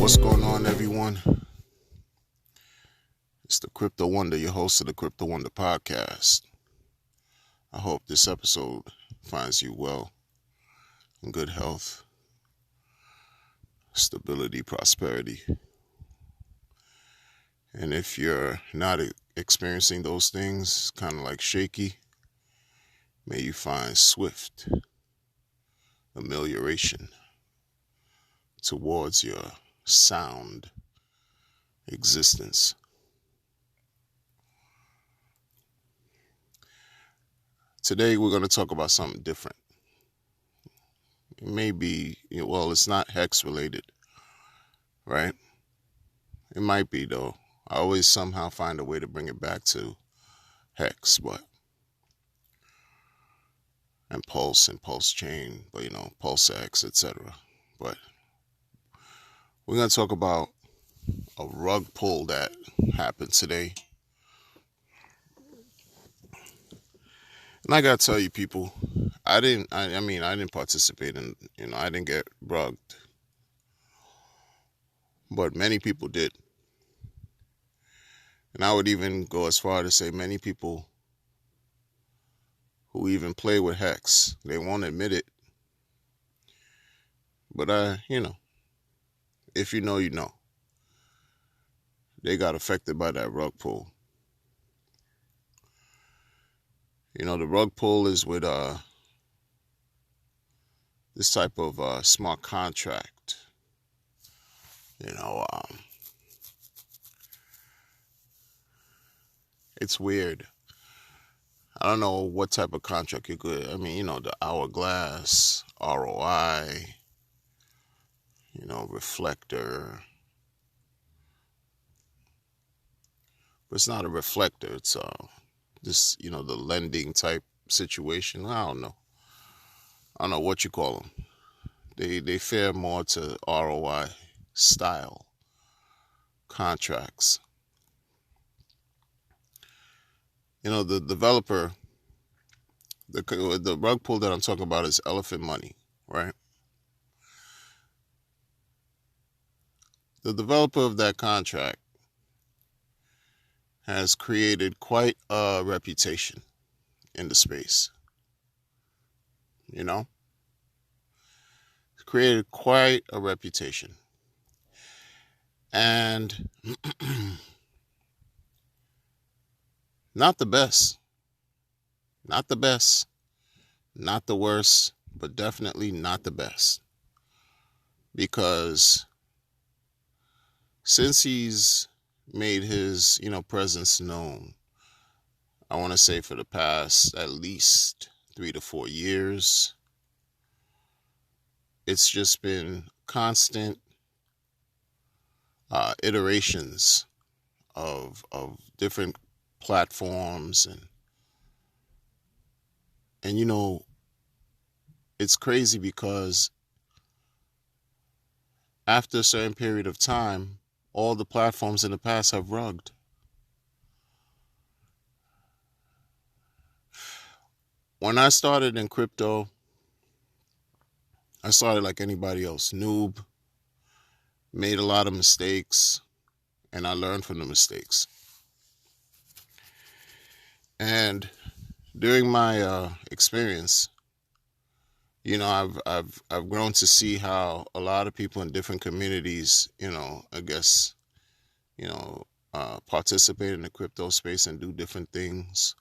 What's going on, everyone? It's the Crypto Wonder, your host of the Crypto Wonder podcast. I hope this episode finds you well, in good health, stability, prosperity. And if you're not experiencing those things, kind of like shaky, may you find swift amelioration towards your sound existence. Today we're going to talk about something different. It may be, it's not hex related, right? It might be though. I always somehow find a way to bring it back to hex, and pulsechain, pulsex, etc. But we're going to talk about a rug pull that happened today. And I got to tell you, people, I didn't participate in, I didn't get rugged. But many people did. And I would even go as far to say many people who even play with hex, they won't admit it. But if you know, you know. They got affected by that rug pull. The rug pull is with this type of smart contract. It's weird. I don't know what type of contract you could. The hourglass, ROI, reflector. But it's not a reflector. It's this, the lending type situation. I don't know what you call them. They fare more to ROI style contracts. The developer, the rug pull that I'm talking about is elephant money, right? The developer of that contract has created quite a reputation in the space. Created quite a reputation. And not the best. Not the best. Not the worst, but definitely not the best. Because since he's made his, presence known, I want to say for the past at least 3 to 4 years, it's just been constant iterations of different platforms and it's crazy because after a certain period of time, all the platforms in the past have rugged. When I started in crypto, I started like anybody else, noob, made a lot of mistakes, and I learned from the mistakes. And during my experience, I've grown to see how a lot of people in different communities, participate in the crypto space and do different things.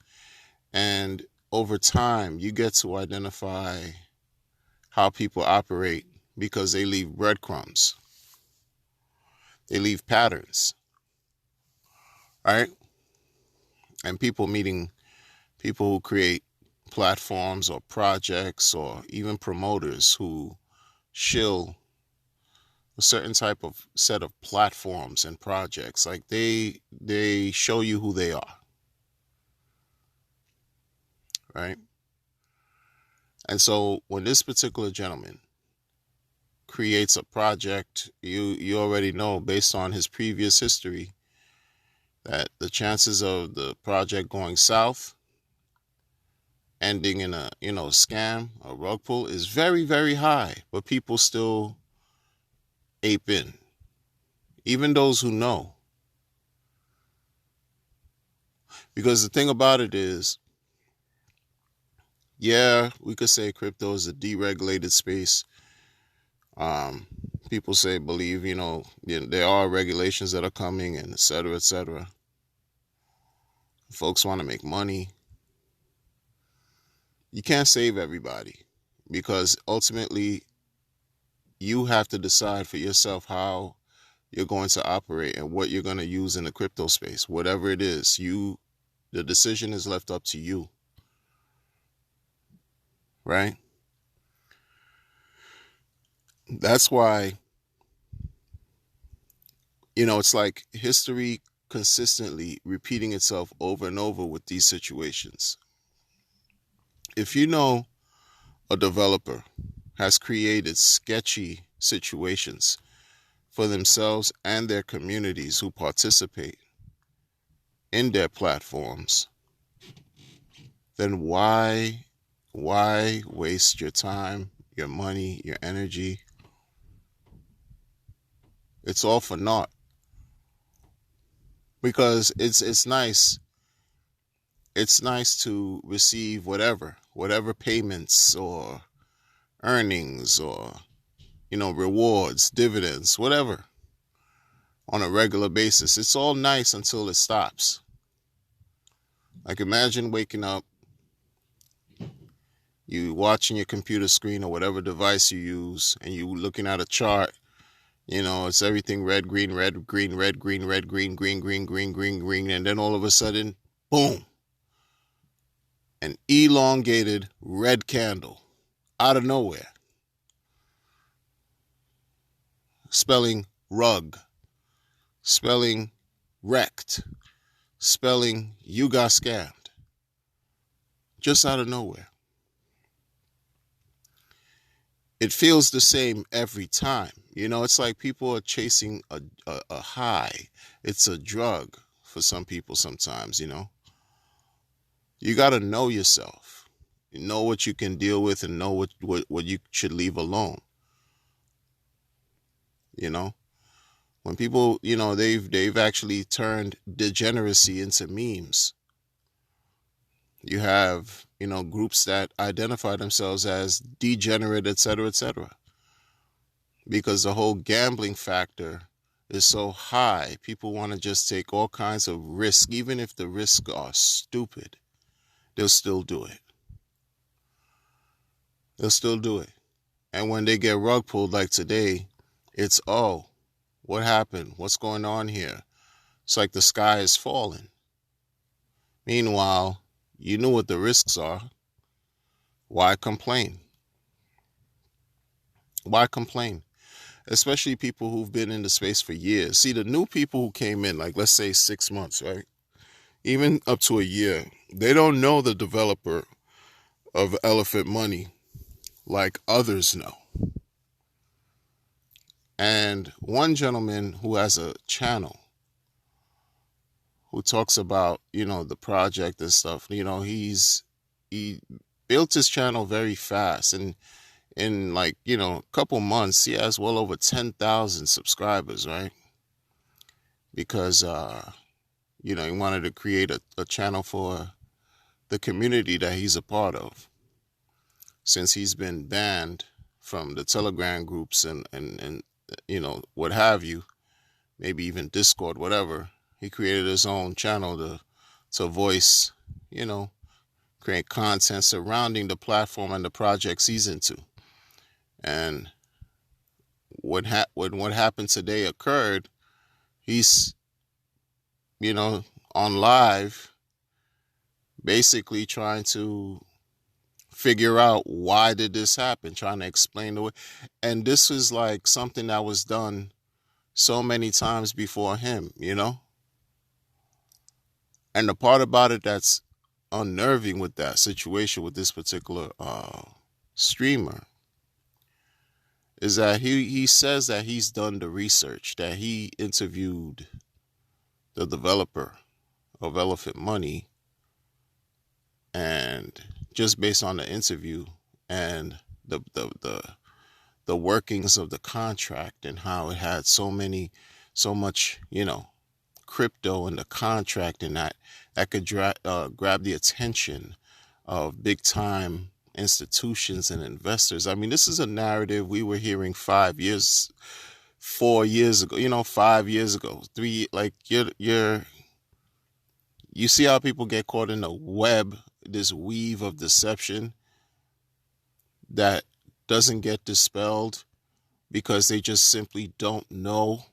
And over time, you get to identify how people operate because they leave breadcrumbs. They leave patterns, right? And people who create platforms or projects or even promoters who shill a certain type of set of platforms and projects. Like they show you who they are, right? And so when this particular gentleman creates a project, you already know based on his previous history that the chances of the project going south, ending in a scam, a rug pull, is very, very high. But people still ape in. even those who know. Because the thing about it is, yeah, we could say crypto is a deregulated space. Um, People say, believe, there are regulations that are coming and et cetera, et cetera. Folks want to make money. You can't save everybody because ultimately you have to decide for yourself how you're going to operate and what you're going to use in the crypto space. Whatever it is, the decision is left up to you, right? That's why, it's like history consistently repeating itself over and over with these situations. If you know a developer has created sketchy situations for themselves and their communities who participate in their platforms, then why waste your time, your money, your energy? It's all for naught. Because it's nice to receive whatever payments or earnings or rewards, dividends, whatever, on a regular basis. It's all nice until it stops. Like, imagine waking up, you watching your computer screen or whatever device you use, and you looking at a chart. It's everything red, green, red, green, red, green, red, green, green, green, green, green, green, and then all of a sudden, boom, an elongated red candle out of nowhere, spelling rug, spelling wrecked, spelling you got scammed, just out of nowhere. It feels the same every time. It's like people are chasing a high. It's a drug for some people sometimes. You got to know yourself. You know what you can deal with and know what you should leave alone. When people, they've actually turned degeneracy into memes. You have, groups that identify themselves as degenerate, et cetera, et cetera. Because the whole gambling factor is so high, people want to just take all kinds of risk, even if the risks are stupid. They'll still do it. They'll still do it. And when they get rug pulled like today, it's, oh, what happened? What's going on here? It's like the sky is falling. Meanwhile, you knew what the risks are. Why complain? Why complain? Especially people who've been in the space for years. See, the new people who came in, like, let's say 6 months, right? Even up to a year, they don't know the developer of Elephant Money like others know. And one gentleman who has a channel who talks about, the project and stuff, he built his channel very fast. And in, like, a couple months, he has well over 10,000 subscribers, right? Because, he wanted to create a channel for the community that he's a part of. Since he's been banned from the Telegram groups and what have you, maybe even Discord, whatever, he created his own channel to voice, create content surrounding the platform and the projects he's into. And when what happened today occurred, he's, on live, basically trying to figure out why did this happen, trying to explain the way. And this is like something that was done so many times before him, And the part about it that's unnerving with that situation with this particular streamer is that he says that he's done the research, that he interviewed the developer of Elephant Money, and just based on the interview and the workings of the contract and how it had so many so much, crypto and the contract and that could grab the attention of big time institutions and investors. I mean, this is a narrative we were hearing 4 years ago, 5 years ago, you see how people get caught in a web, this weave of deception that doesn't get dispelled because they just simply don't know.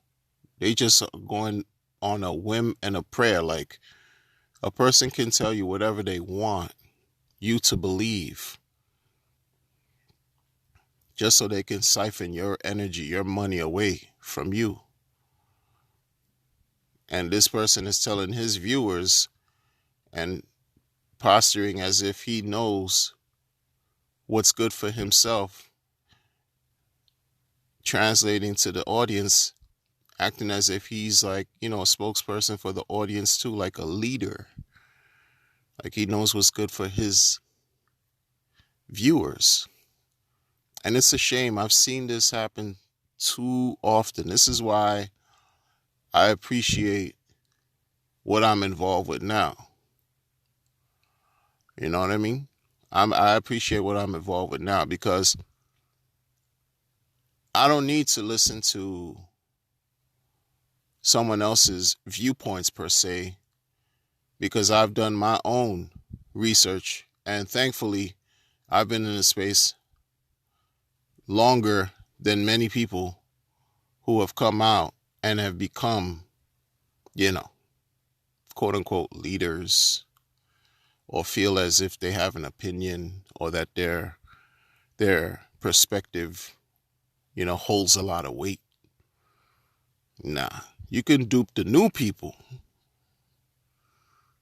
They just are going on a whim and a prayer. Like, a person can tell you whatever they want you to believe just so they can siphon your energy, your money away from you. And this person is telling his viewers and posturing as if he knows what's good for himself, translating to the audience, acting as if he's like, a spokesperson for the audience too, like a leader. Like he knows what's good for his viewers. And it's a shame. I've seen this happen too often. This is why I appreciate what I'm involved with now. You know what I mean? I appreciate what I'm involved with now because I don't need to listen to someone else's viewpoints per se, because I've done my own research, and thankfully I've been in the space longer than many people who have come out and have become, quote unquote leaders, or feel as if they have an opinion or that their perspective, holds a lot of weight. Nah, you can dupe the new people.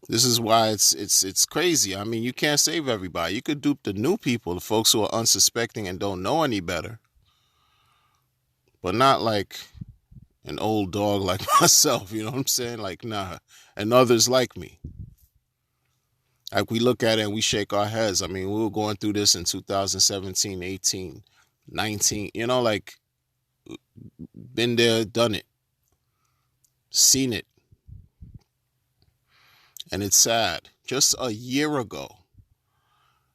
This is why it's crazy. I mean, you can't save everybody. You could dupe the new people, the folks who are unsuspecting and don't know any better, but not like an old dog like myself. You know what I'm saying? Like, nah, and others like me. Like, we look at it and we shake our heads. I mean, we were going through this in 2017, 18, 19, like, been there, done it, seen it. And it's sad. Just a year ago,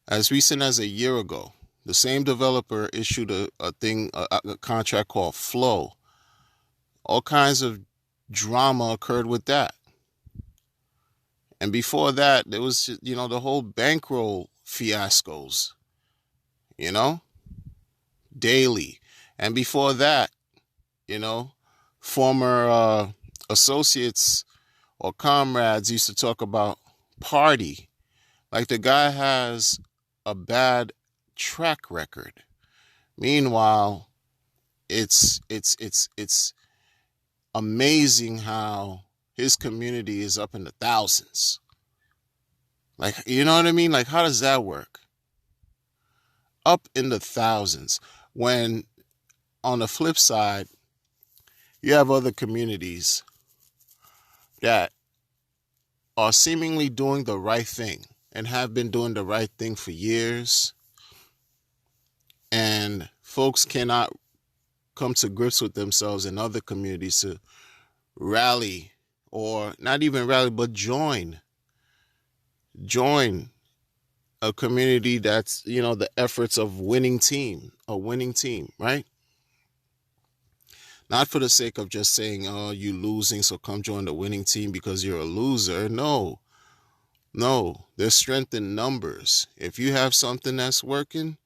as recent as a year ago, the same developer issued a contract called Flow. All kinds of drama occurred with that. And before that, there was, the whole bankroll fiascos, daily. And before that, former associates or comrades used to talk about party. Like, the guy has a bad track record. Meanwhile, it's amazing how his community is up in the thousands. Like, you know what I mean? Like, how does that work? Up in the thousands. When on the flip side, you have other communities that are seemingly doing the right thing and have been doing the right thing for years. And folks cannot come to grips with themselves in other communities to rally, or not even rally, but join a community that's, the efforts of a winning team, right? Not for the sake of just saying, oh, you losing, so come join the winning team because you're a loser. No, there's strength in numbers. If you have something that's working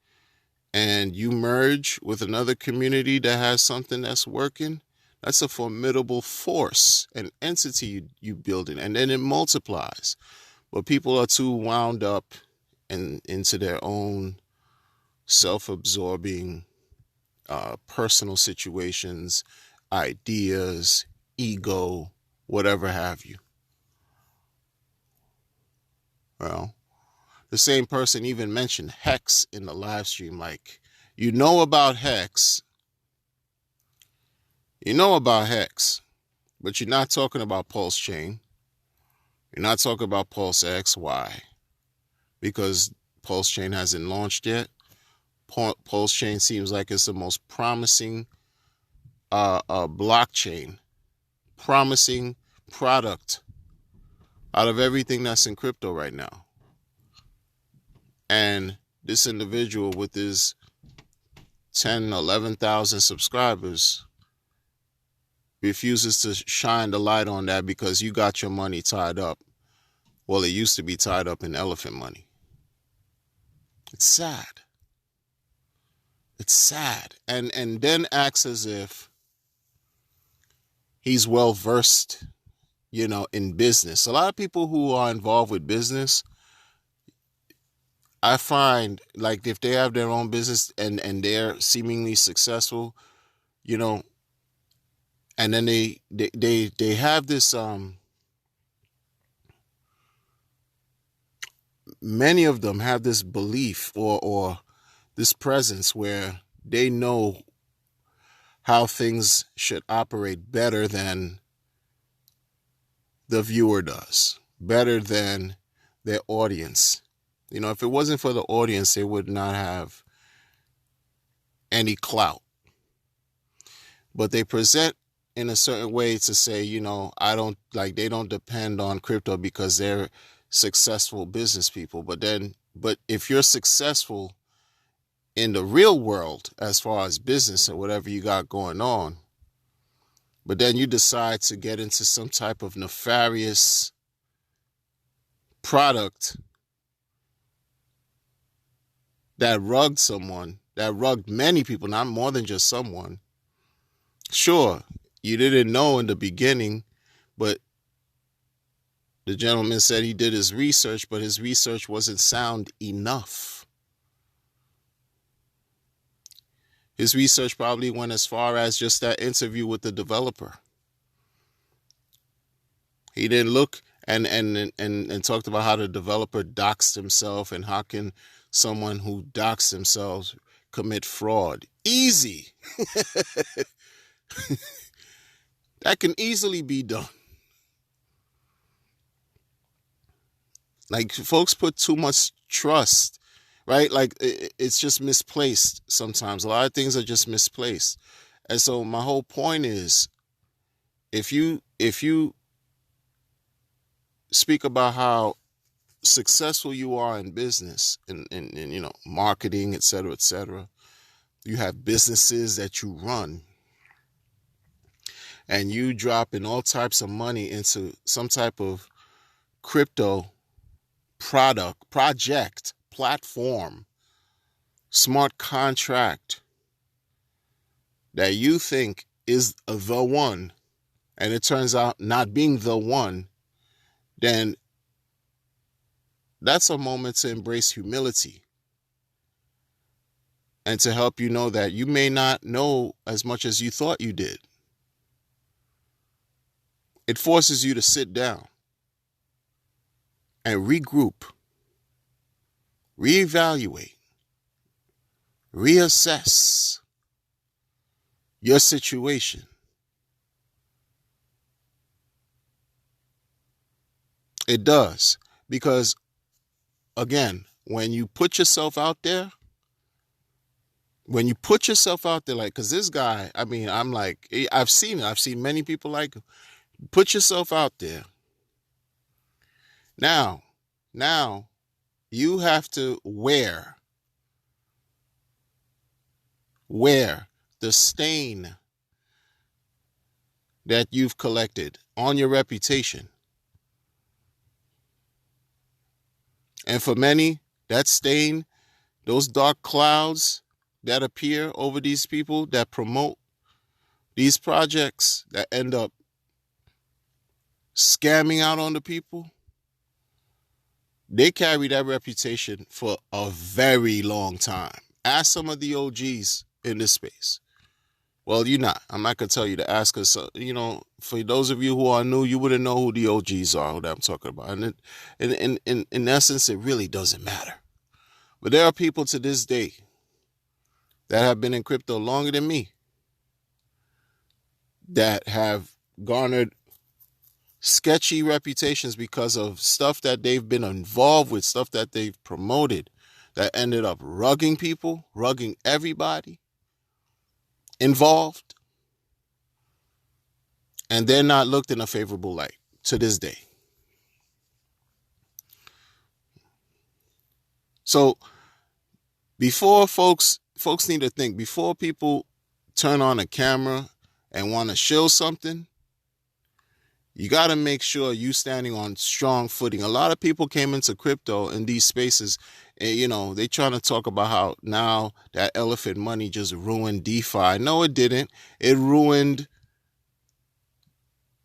and you merge with another community that has something that's working, that's a formidable force, an entity you building, and then it multiplies. But people are too wound up and into their own self-absorbing personal situations, ideas, ego, whatever have you. Well, the same person even mentioned Hex in the live stream. Like, you know about Hex, but you're not talking about pulsechain. You're not talking about Pulse X. Why? Because pulsechain hasn't launched yet. Pulsechain seems like it's the most promising blockchain promising product out of everything that's in crypto right now. And this individual with his 10, 11,000 subscribers refuses to shine the light on that because you got your money tied up. Well, it used to be tied up in elephant money. It's sad. It's sad. And then acts as if he's well versed, in business. A lot of people who are involved with business, I find, like, if they have their own business and they're seemingly successful, and then they have this many of them have this belief or this presence where they know how things should operate better than the viewer does, better than their audience. If it wasn't for the audience, they would not have any clout. But they present in a certain way to say, they don't depend on crypto because they're successful business people. But if you're successful in the real world, as far as business or whatever you got going on, but then you decide to get into some type of nefarious product that rugged many people, not more than just someone. Sure, you didn't know in the beginning, but the gentleman said he did his research, but his research wasn't sound enough. His research probably went as far as just that interview with the developer. He didn't look and talked about how the developer doxed himself and how can someone who doxed themselves commit fraud. Easy. That can easily be done. Like, folks put too much trust, right? Like, it's just misplaced sometimes. A lot of things are just misplaced. And so my whole point is, if you speak about how successful you are in business and marketing, et cetera, you have businesses that you run, and you drop in all types of money into some type of crypto project, platform, smart contract that you think is the one, and it turns out not being the one, then that's a moment to embrace humility and to help you know that you may not know as much as you thought you did. It forces you to sit down and regroup, reevaluate, reassess your situation. It does. Because, again, when you put yourself out there, like, because this guy, I'm like, I've seen many people like, put yourself out there. Now you have to wear the stain that you've collected on your reputation. And for many, that stain, those dark clouds that appear over these people that promote these projects that end up scamming out on the people, they carry that reputation for a very long time. Ask some of the OGs in this space. Well, I'm not going to tell you to ask us. For those of you who are new, you wouldn't know who the OGs are that I'm talking about. And in essence, it really doesn't matter. But there are people to this day that have been in crypto longer than me that have garnered sketchy reputations because of stuff that they've been involved with, stuff that they've promoted, that ended up rugging people, rugging everybody involved. And they're not looked in a favorable light to this day. So before folks need to think, before people turn on a camera and want to show something, you got to make sure you standing on strong footing. A lot of people came into crypto in these spaces, and they trying to talk about how now that elephant money just ruined DeFi. No, it didn't. It ruined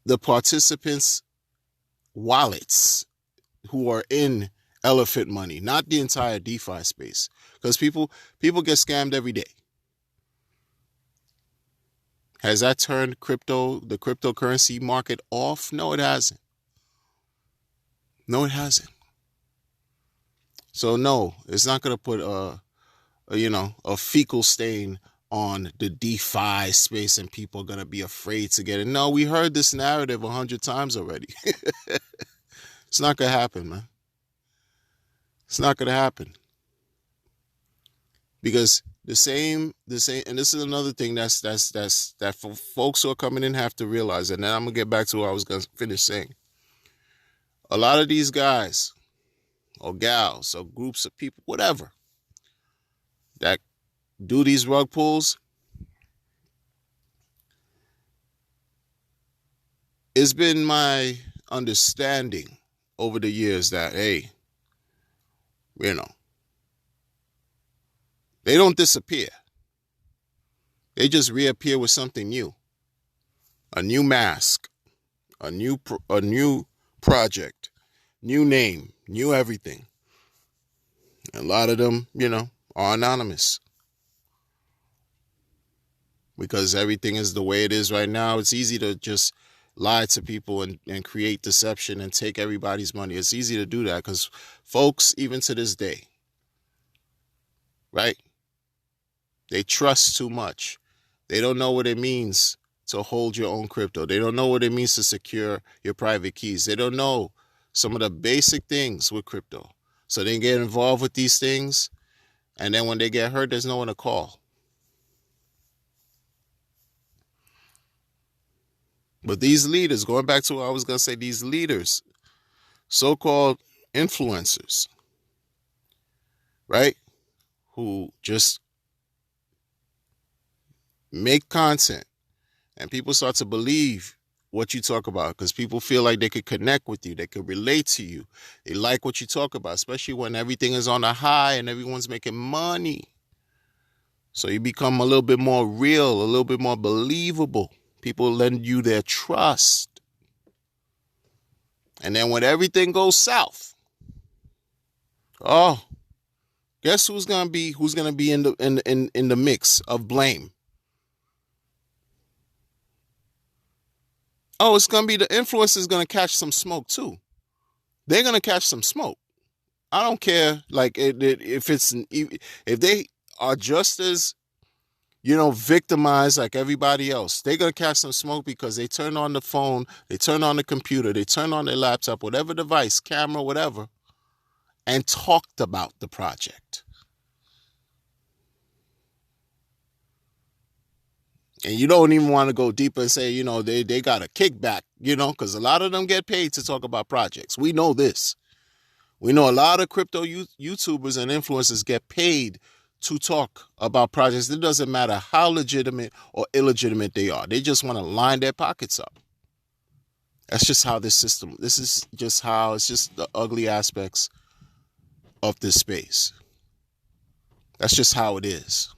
the participants' wallets who are in elephant money, not the entire DeFi space, because people get scammed every day. Has that turned the cryptocurrency market off? No, it hasn't. No, it hasn't. So no, it's not going to put a fecal stain on the DeFi space and people are going to be afraid to get it. No, we heard this narrative 100 times already. It's not going to happen, man. It's not going to happen. Because the same, and this is another thing that for folks who are coming in have to realize, and then I'm going to get back to what I was going to finish saying. A lot of these guys or gals or groups of people, whatever, that do these rug pulls, it's been my understanding over the years that, hey, they don't disappear. They just reappear with something new. A new mask, a new project, new name, new everything. A lot of them, are anonymous. Because everything is the way it is right now. It's easy to just lie to people and create deception and take everybody's money. It's easy to do that because folks, even to this day, right? They trust too much. They don't know what it means to hold your own crypto. They don't know what it means to secure your private keys. They don't know some of the basic things with crypto. So they get involved with these things, and then when they get hurt, there's no one to call. But these leaders, going back to what I was going to say, these leaders, so-called influencers, right, who just make content and people start to believe what you talk about because people feel like they could connect with you. They could relate to you. They like what you talk about, especially when everything is on a high and everyone's making money. So you become a little bit more real, a little bit more believable. People lend you their trust. And then when everything goes south, guess who's gonna be in the mix of blame? Oh, it's gonna be the influencers gonna catch some smoke too. They're gonna catch some smoke. I don't care, like if they are just as victimized like everybody else. They're gonna catch some smoke because they turn on the phone, they turn on the computer, they turn on their laptop, whatever device, camera, whatever, and talked about the project. And you don't even want to go deeper and say, they got a kickback, because a lot of them get paid to talk about projects. We know this. We know a lot of crypto YouTubers and influencers get paid to talk about projects. It doesn't matter how legitimate or illegitimate they are. They just want to line their pockets up. That's just how this is just how, it's just the ugly aspects of this space. That's just how it is.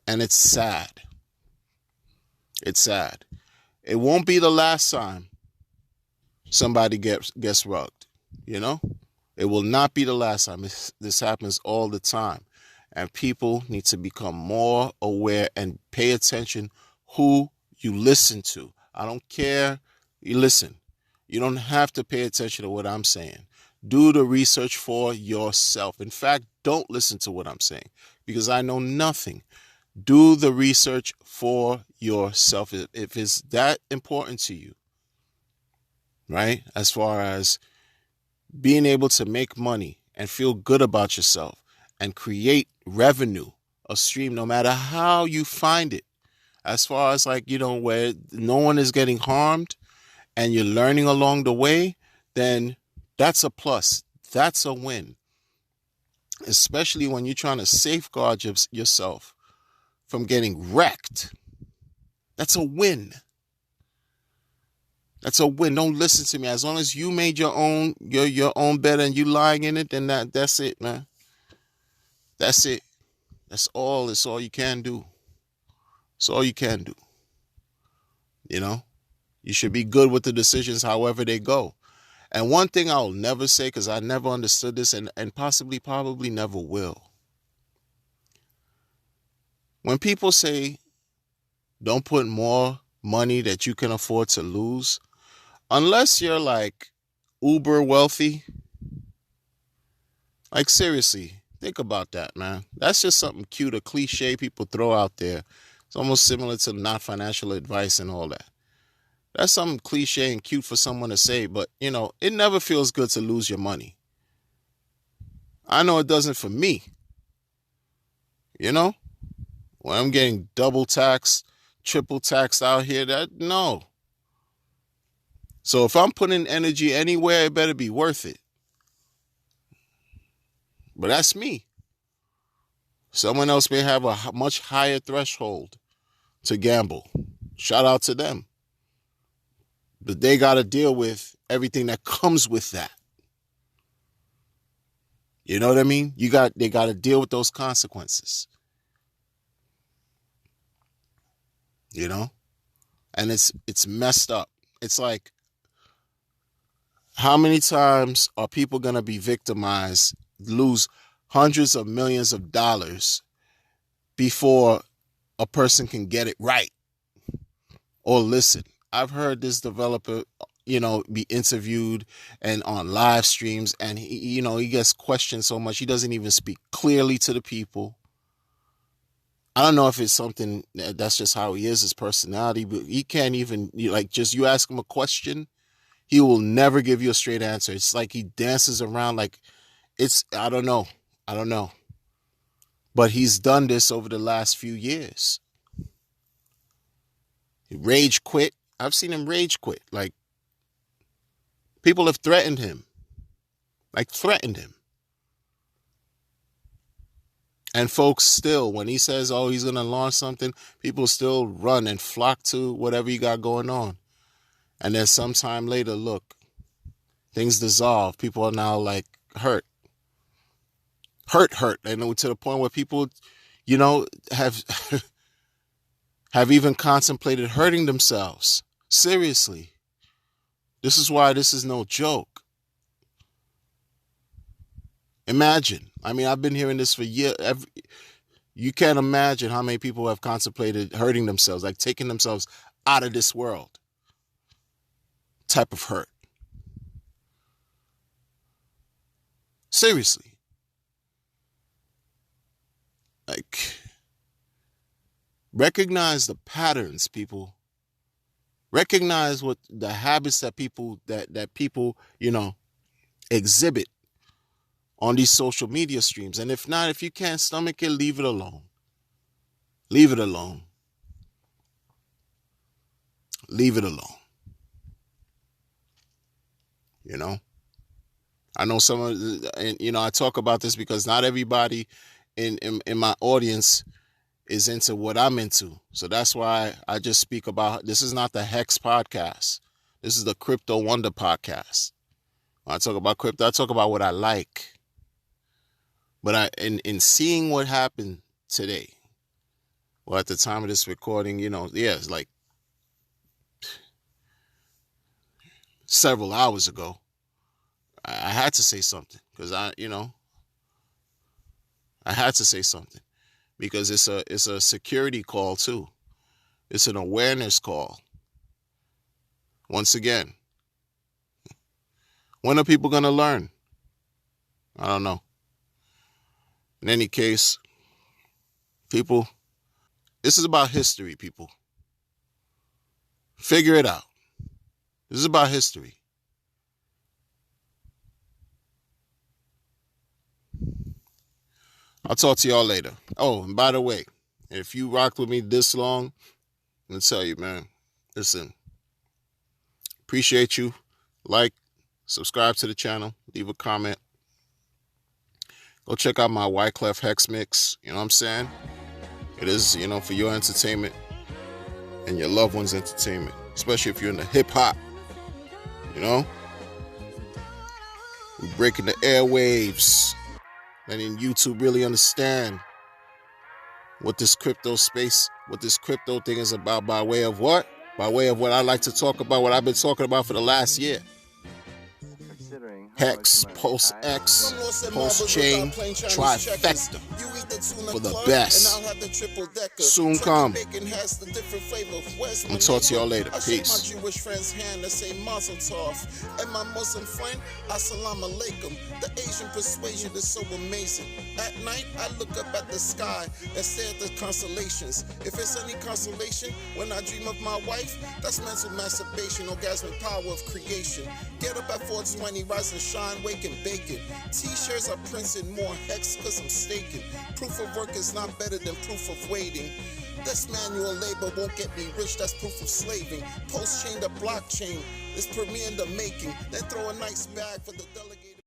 And it's sad. It's sad. It won't be the last time somebody gets rugged, It will not be the last time. This happens all the time. And people need to become more aware and pay attention who you listen to. I don't care. You listen. You don't have to pay attention to what I'm saying. Do the research for yourself. In fact, don't listen to what I'm saying because I know nothing. Do the research for yourself if it's that important to you, right? As far as being able to make money and feel good about yourself and create revenue, a stream, no matter how you find it. As far as like, where no one is getting harmed and you're learning along the way, then that's a plus. That's a win. Especially when you're trying to safeguard yourself from getting wrecked. That's a win. That's a win. Don't listen to me. As long as you made your own bed and you lying in it, then that's it, man. That's it. That's all. It's all you can do. It's all you can do. You know? You should be good with the decisions however they go. And one thing I'll never say, because I never understood this and possibly probably never will. When people say don't put more money that you can afford to lose, unless you're like uber wealthy, like seriously, think about that, man. That's just something cute, a cliche people throw out there. It's almost similar to not financial advice and all that. That's something cliche and cute for someone to say, but it never feels good to lose your money. I know it doesn't for me. When I'm getting double taxed, triple taxed out here, no. So if I'm putting energy anywhere, it better be worth it. But that's me. Someone else may have a much higher threshold to gamble. Shout out to them. But they got to deal with everything that comes with that. You know what I mean? They got to deal with those consequences. And it's messed up. It's like, how many times are people going to be victimized, lose hundreds of millions of dollars before a person can get it right? Or listen, I've heard this developer, be interviewed and on live streams, and he gets questioned so much he doesn't even speak clearly to the people. I don't know if it's something that's just how he is, his personality, but he can't even, just you ask him a question, he will never give you a straight answer. It's like he dances around like I don't know. But he's done this over the last few years. He rage quit. I've seen him rage quit. Like, people have threatened him. And folks still, when he says, oh, he's going to launch something, people still run and flock to whatever you got going on. And then sometime later, look, things dissolve. People are now like hurt. And to the point where people, have have even contemplated hurting themselves. Seriously. This is why this is no joke. Imagine. I mean, I've been hearing this for years. You can't imagine how many people have contemplated hurting themselves, like taking themselves out of this world type of hurt. Seriously. Like, recognize the patterns, people. Recognize what the habits that people exhibit on these social media streams. And if not, if you can't stomach it, leave it alone. Leave it alone. Leave it alone. I know some of, and I talk about this because not everybody in my audience is into what I'm into. So that's why I just speak about, this is not the Hex podcast. This is the Crypto Wonder podcast. When I talk about crypto, I talk about what I like. But in seeing what happened today, well, at the time of this recording, it's like several hours ago, I had to say something because I had to say something because it's a security call too. It's an awareness call. Once again, when are people going to learn? I don't know. In any case, people, this is about history, people. Figure it out. This is about history. I'll talk to y'all later. Oh, and by the way, if you rocked with me this long, I'm gonna tell you, man. Listen, appreciate you. Like, subscribe to the channel, leave a comment. Go check out my Wyclef Hex mix. You know what I'm saying? It is, for your entertainment and your loved ones' entertainment, especially if you're in the hip hop. We're breaking the airwaves, letting YouTube really understand what this crypto space, what this crypto thing is about, by way of what? By way of what I like to talk about, what I've been talking about for the last year. Hex, Pulse X, Pulsechain, Trifecta for the best. Soon come. I'm gonna talk to y'all later. Peace. Jewish friend's hand to say Mazel Tov, and my Muslim friend, Assalamu Alaikum. The Asian persuasion is so amazing. At night, I look up at the sky and stare at the constellations. If it's any consolation, when I dream of my wife, that's mental masturbation, orgasmic power of creation. Get up at 4:20, rise and shine, wake and bake it. T-shirts are printing more hex cause I'm staking. Proof of work is not better than proof of waiting. This manual labor won't get me rich, that's proof of slaving. Post chain to blockchain, it's premiere in the making. Then throw a nice bag for the delegate.